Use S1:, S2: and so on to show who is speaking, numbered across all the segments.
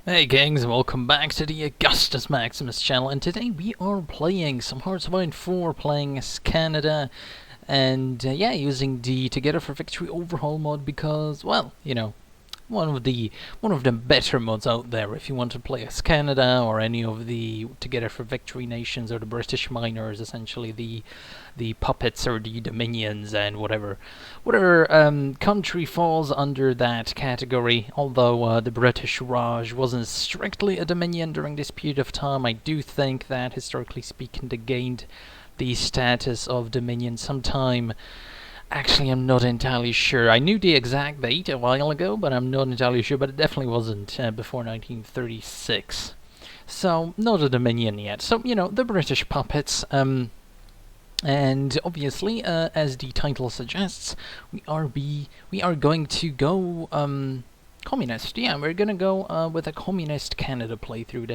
S1: Hey gangs, and welcome back to the Augustus Maximus channel, and today we are playing some Hearts of Iron 4, playing as Canada, and yeah, using the Together for Victory Overhaul mod because, well, you know, one of the better mods out there if you want to play as Canada or any of the Together for Victory nations or the British miners, essentially the puppets or the dominions and whatever country falls under that category. Although the British Raj wasn't strictly a dominion during this period of time, I do think that historically speaking they gained the status of dominion sometime. Actually, I'm not entirely sure. I knew the exact date a while ago, but I'm not entirely sure. But it definitely wasn't before 1936. So, not a dominion yet. So, you know, the British puppets. And obviously, as the title suggests, we are going to go communist. Yeah, we're gonna go with a communist Canada playthrough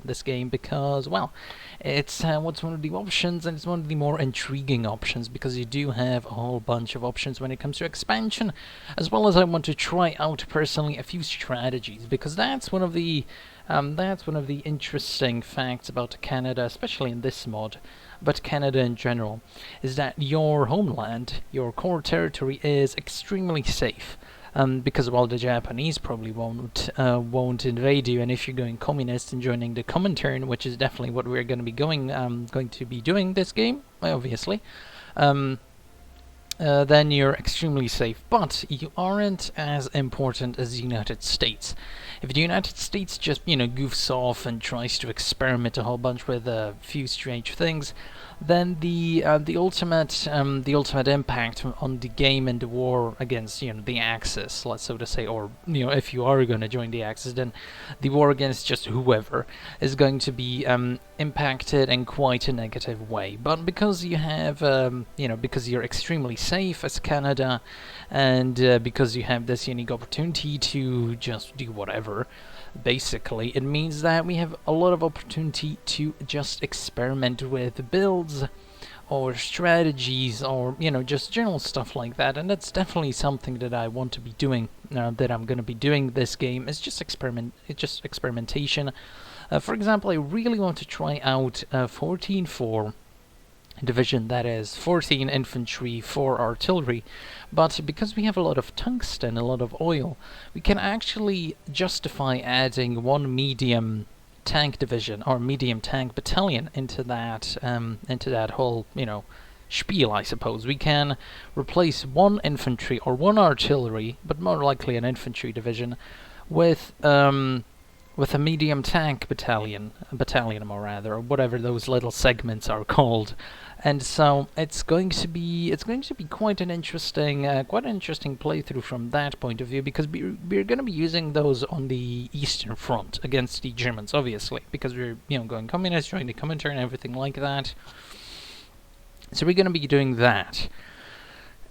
S1: this game because, well, it's what's one of the options, and it's one of the more intriguing options because you do have a whole bunch of options when it comes to expansion, as well as I want to try out personally a few strategies because that's one of the interesting facts about Canada, especially in this mod, but Canada in general, is that your homeland, your core territory, is extremely safe. Because, well, the Japanese probably won't invade you, and if you're going communist and joining the Comintern, which is definitely what we're going to be going to be doing this game, obviously, then you're extremely safe. But you aren't as important as the United States. If the United States just, you know, goofs off and tries to experiment a whole bunch with a few strange things, then the ultimate impact on the game and the war against, you know, the Axis, let's so to say, or, you know, if you are going to join the Axis, then the war against just whoever is going to be impacted in quite a negative way. But because you have, you know, because you're extremely safe as Canada, and because you have this unique opportunity to just do whatever, basically, it means that we have a lot of opportunity to just experiment with builds or strategies or, you know, just general stuff like that, and that's definitely something that I want to be doing, that I'm going to be doing this game. It's just experimentation. For example, I really want to try out 14-4 division, that is 14 infantry, 4 artillery, but because we have a lot of tungsten, a lot of oil, we can actually justify adding 1 medium tank division or medium tank battalion into that whole, you know, spiel, I suppose. We can replace 1 infantry or 1 artillery, but more likely an infantry division, with a medium tank battalion or rather, or whatever those little segments are called. And so it's going to be quite an interesting playthrough from that point of view, because we're going to be using those on the Eastern Front against the Germans, obviously, because we're, you know, going communist, trying to Comintern and everything like that. So we're going to be doing that.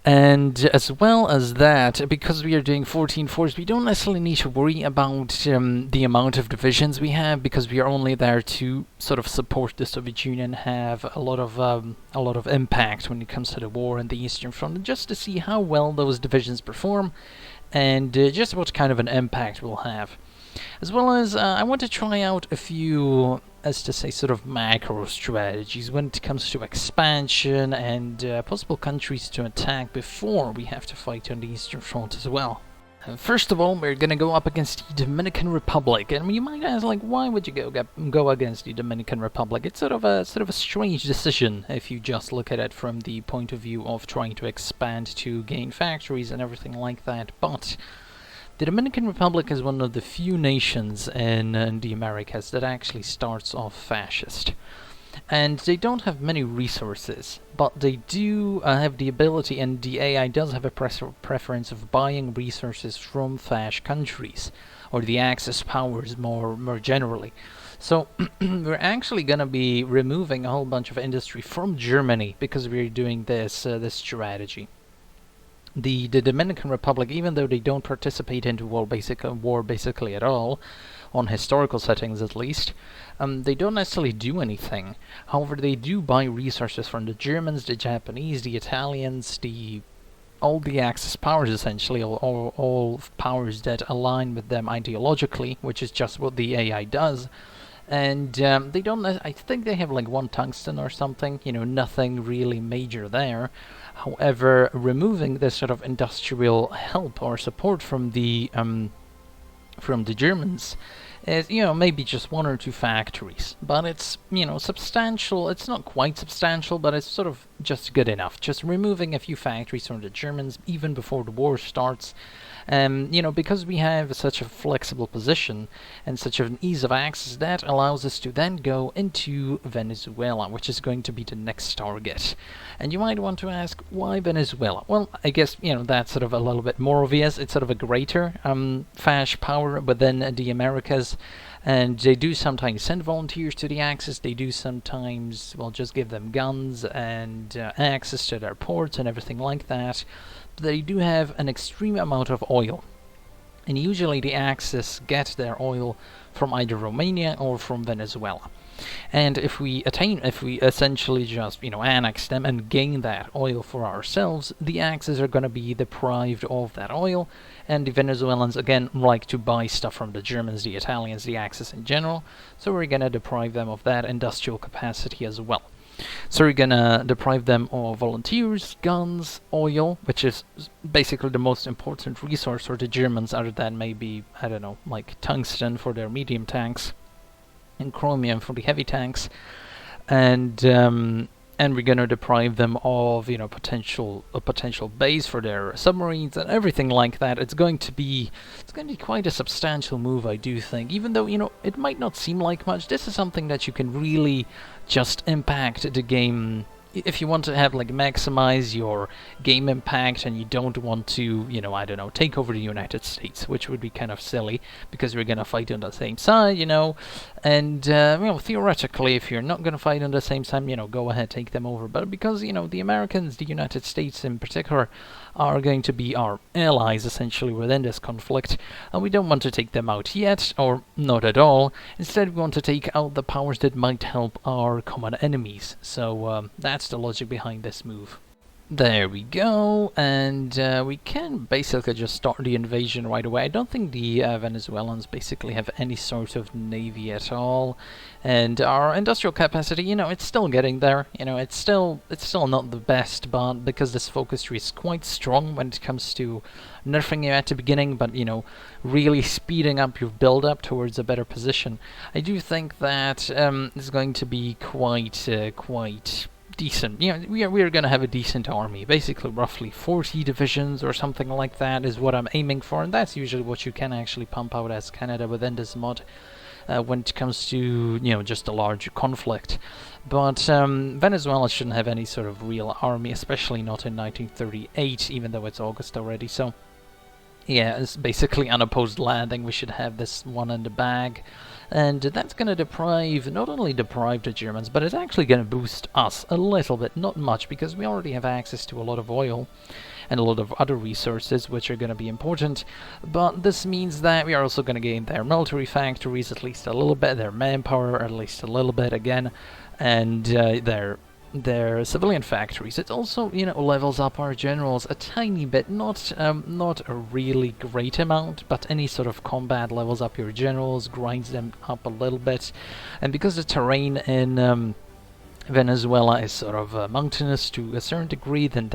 S1: And as well as that, because we are doing 14-4s, we don't necessarily need to worry about the amount of divisions we have, because we are only there to sort of support the Soviet Union, have a lot of impact when it comes to the war in the Eastern Front, and just to see how well those divisions perform, and just what kind of an impact we'll have. As well as, I want to try out a few, as to say, sort of macro strategies when it comes to expansion and possible countries to attack before we have to fight on the Eastern Front as well. First of all, we're going to go up against the Dominican Republic, and you might ask, like, why would you go against the Dominican Republic? It's sort of a strange decision if you just look at it from the point of view of trying to expand to gain factories and everything like that, but the Dominican Republic is one of the few nations in the Americas that actually starts off fascist. And they don't have many resources, but they do have the ability, and the AI does have a preference of buying resources from fascist countries, or the Axis powers more generally. So we're actually going to be removing a whole bunch of industry from Germany because we're doing this strategy. The Dominican Republic, even though they don't participate into war basically at all, on historical settings at least, they don't necessarily do anything. However, they do buy resources from the Germans, the Japanese, the Italians, the all the Axis powers, essentially, all powers that align with them ideologically, which is just what the AI does. And they don't, I think they have like one tungsten or something, you know, nothing really major there. However, removing this sort of industrial help or support from the Germans is, you know, maybe just 1 or 2 factories, but it's, you know, substantial. It's not quite substantial, but it's sort of just good enough. Just removing a few factories from the Germans even before the war starts. You know, because we have such a flexible position and such an ease of access, that allows us to then go into Venezuela, which is going to be the next target. And you might want to ask, why Venezuela? Well, I guess, you know, that's sort of a little bit more obvious. It's sort of a greater fasc power within the Americas. And they do sometimes send volunteers to the Axis. They do sometimes, well, just give them guns and access to their ports and everything like that. They do have an extreme amount of oil, and usually the Axis get their oil from either Romania or from Venezuela. And if we essentially just, you know, annex them and gain that oil for ourselves, the Axis are going to be deprived of that oil, and the Venezuelans again like to buy stuff from the Germans, the Italians, the Axis in general, so we're going to deprive them of that industrial capacity as well. So we're gonna deprive them of volunteers, guns, oil, which is basically the most important resource for the Germans, other than maybe, I don't know, like tungsten for their medium tanks and chromium for the heavy tanks, and we're gonna deprive them of, you know, a potential base for their submarines and everything like that. It's going to be quite a substantial move, I do think. Even though, you know, it might not seem like much, this is something that you can really just impact the game. If you want to have, like, maximize your game impact and you don't want to, you know, I don't know, take over the United States, which would be kind of silly because we're gonna fight on the same side, you know, and you know, theoretically, if you're not gonna fight on the same side, you know, go ahead, take them over. But because, you know, the Americans, the United States in particular, are going to be our allies essentially within this conflict, and we don't want to take them out yet, or not at all. Instead, we want to take out the powers that might help our common enemies. So that's the logic behind this move. There we go, and we can basically just start the invasion right away. I don't think the Venezuelans basically have any sort of navy at all, and our industrial capacity, you know, it's still getting there. You know, it's still not the best, but because this focus tree is quite strong when it comes to nerfing you at the beginning, but, you know, really speeding up your build-up towards a better position, I do think that it's going to be quite decent. You know, we are going to have a decent army. Basically, roughly 40 divisions or something like that is what I'm aiming for, and that's usually what you can actually pump out as Canada within this mod when it comes to, you know, just a large conflict. But Venezuela shouldn't have any sort of real army, especially not in 1938, even though it's August already. So yeah, it's basically unopposed landing. We should have this one in the bag. And that's going to not only deprive the Germans, but it's actually going to boost us a little bit, not much, because we already have access to a lot of oil and a lot of other resources which are going to be important. But this means that we are also going to gain their military factories at least a little bit, their manpower at least a little bit again, and their civilian factories. It also, you know, levels up our generals a tiny bit, not a really great amount, but any sort of combat levels up your generals, grinds them up a little bit. And because the terrain in Venezuela is sort of mountainous to a certain degree, then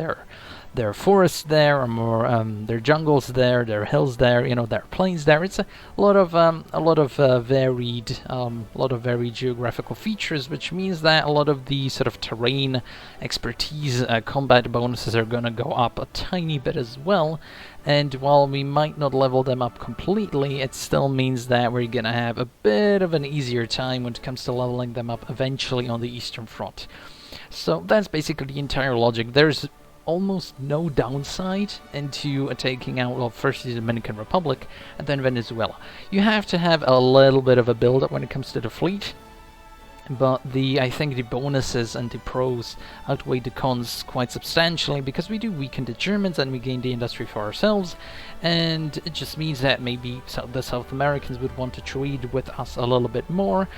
S1: there are forests there, or more, there are jungles there, there are hills there, you know, there are plains there. It's a lot of varied geographical features, which means that a lot of the sort of terrain expertise, combat bonuses are gonna go up a tiny bit as well. And while we might not level them up completely, it still means that we're gonna have a bit of an easier time when it comes to leveling them up eventually on the Eastern Front. So that's basically the entire logic. There's almost no downside into taking out, well, first the Dominican Republic and then Venezuela. You have to have a little bit of a build-up when it comes to the fleet, but I think the bonuses and the pros outweigh the cons quite substantially, because we do weaken the Germans and we gain the industry for ourselves, and it just means that maybe the South Americans would want to trade with us a little bit more.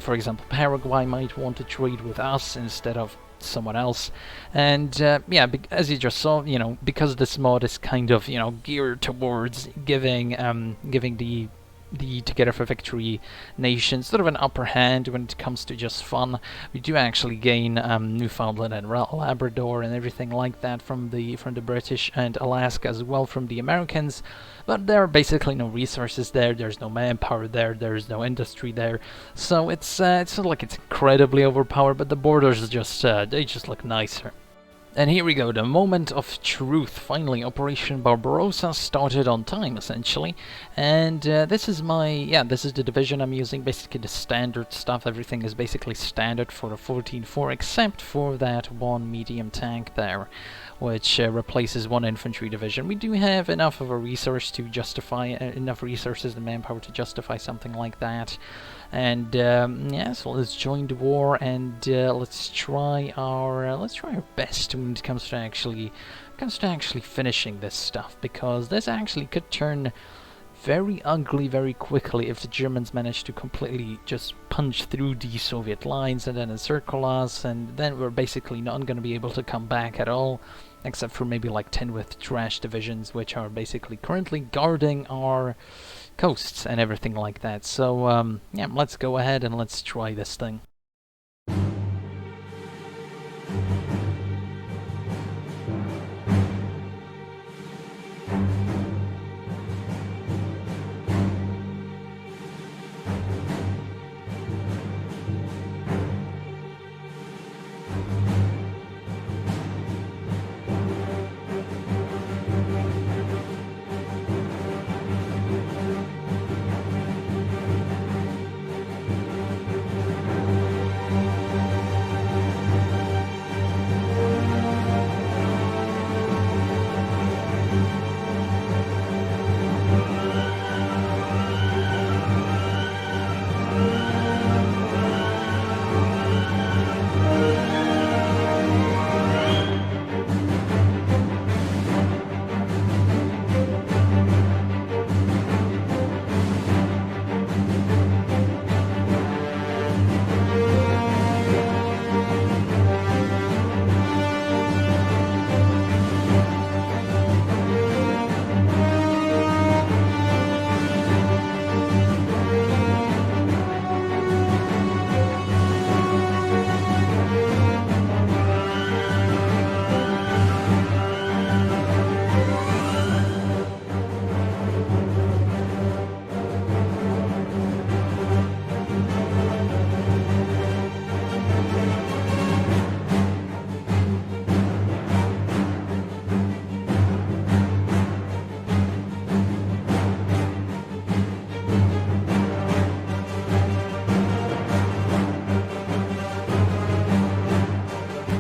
S1: For example, Paraguay might want to trade with us instead of someone else. And yeah, as you just saw, because this mod is kind of geared towards giving the Together for Victory nation sort of an upper hand when it comes to just fun. We do actually gain Newfoundland and Labrador and everything like that from the British, and Alaska as well from the Americans, but there are basically no resources there. There's no manpower there. There's no industry there. So it's not like it's incredibly overpowered, but the borders just they just look nicer. And here we go, the moment of truth. Finally, Operation Barbarossa started on time, essentially. And this is the division I'm using, basically the standard stuff. Everything is basically standard for the 14-4, except for that one medium tank there, which replaces one infantry division. We do have enough of a resource to justify, enough resources and manpower to justify something like that. And yeah, so let's join the war, and let's try our best when it comes to actually finishing this stuff, because this actually could turn very ugly very quickly if the Germans manage to completely just punch through the Soviet lines and then encircle us, and then we're basically not going to be able to come back at all, except for maybe like 10 with trash divisions, which are basically currently guarding our coasts and everything like that. So yeah, let's go ahead and let's try this thing.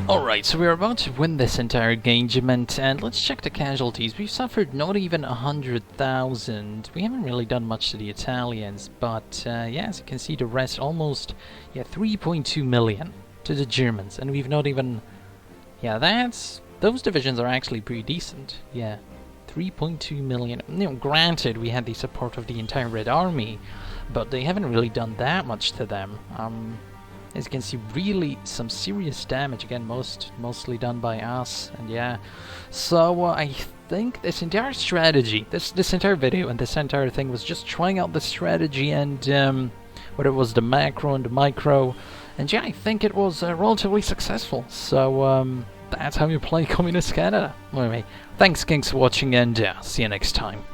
S1: Alright, so we're about to win this entire engagement, and let's check the casualties. We've suffered not even 100,000. We haven't really done much to the Italians, but yeah, as you can see, the rest almost, 3.2 million to the Germans, and we've not even, those divisions are actually pretty decent, 3.2 million. Granted, we had the support of the entire Red Army, but they haven't really done that much to them. As you can see, really some serious damage, again, mostly done by us, and so I think this entire strategy, this entire video and this entire thing was just trying out the strategy, and whether it was the macro and the micro, and I think it was relatively successful, so that's how you play Communist Canada. Anyway, thanks for watching, and see you next time.